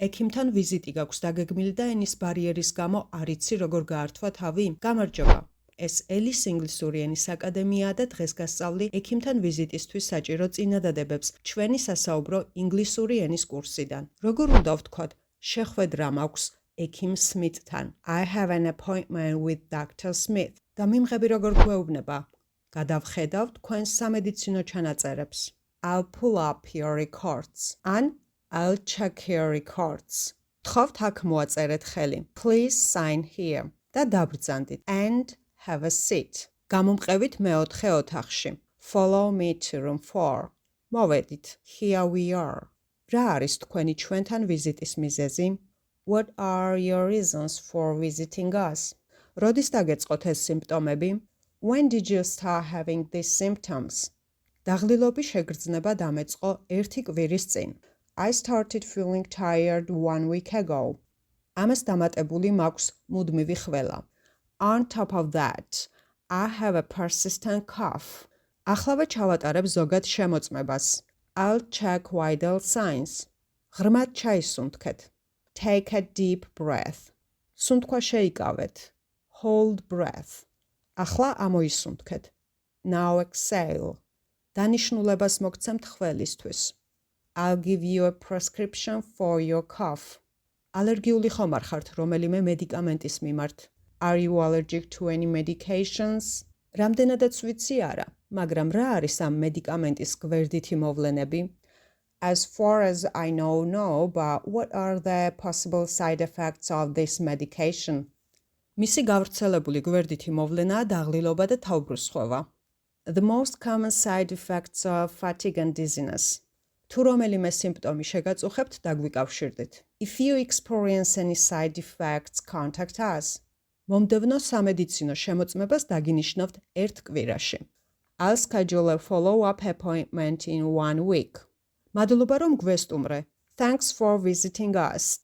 ექიმთან ვიზიტი გაქვს დაგეგმილი და ენის ბარიერის გამო არ იცი როგორ გაართვა თავი? გამარჯობა. ეს ელის ინგლისური ენის აკადემიაა და დღეს გასწავლი ექიმთან ვიზიტისთვის საჭირო წინადადებებს ჩვენი სასაუბრო ინგლისური ენის კურსიდან. როგორ უნდა ვთქვათ, შეხვედრა მაქვს ექიმ სმითთან. I have an appointment with Dr. Smith. და მიმღები როგორ გვეუბნება? გადავხედავ თქვენს სამედიცინო ჩანაწერებს. I'll pull up your records. ან I'll check your records. თხოვთ აქ მოაწერეთ ხელი. Please sign here. და დაბრძანდით. And have a seat. გამომყევით მეოთხე ოთახში. Follow me to room 4. მოვედით. Here we are. რა არის თქვენი ჩვენთან ვიზიტის მიზეზი? What are your reasons for visiting us? როდის დაგეწყოთ ეს სიმპტომები? When did you start having these symptoms? დაღლილობის შეგრძნება დამეწყო 1 კვირის წინ. I started feeling tired 1 week ago. ამას დამატებული მაქვს მუდმივი ხველა. On top of that, I have a persistent cough. Ახლავე ჩავატარებ ზოგად შემოწმებას. I'll check vital signs. ღრმად ჩაისუნთქეთ. Take a deep breath. სუნთქვა შეიკავეთ. Hold breath. ახლა ამოისუნთქეთ. Now exhale. დანიშნულებას მოგცემთ ხველისთვის. I'll give you a prescription for your cough. ალერგიული ხომ არ ხართ რომელიმე მედიკამენტის მიმართ? Are you allergic to any medications? რამდენადაც ვიცი არა, მაგრამ რა არის ამ მედიკამენტის გვერდითი მოვლენები? As far as I know, no, but what are the possible side effects of this medication? მისი გავრცელებული გვერდითი მოვლენაა დაღლილობა და თავბრუსხვევა. The most common side effects are fatigue and dizziness. თუ რომელიმე სიმპტომი შეგაწუხებთ, დაგვიკავშირდით. If you experience any side effects, contact us. მომდევნო სამედიცინო შემოწმებას დაგინიშნავთ 1 კვირაში. I'll schedule a follow-up appointment in 1 week. მადლობა რომ გვესტუმრე. Thanks for visiting us.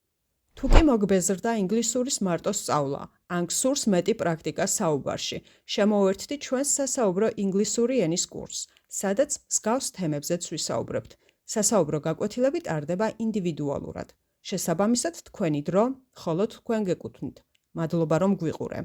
თუ კი მოგბეზრდა ინგლისურის მარტო სწავლა, ან გსურს მეტი პრაქტიკა საუბარში, შემოვერთდით ჩვენს სასაუბრო ინგლისური ენის კურსს, სადაც მსგავს თემებზეც ვისაუბრებთ. სასაუბრო გაკვეთილები ტარდება ინდივიდუალურად. შესაბამისად თქვენი დრო, ხოლო თქვენ გეკუთვნით. მადლობა რომ გვიყურე.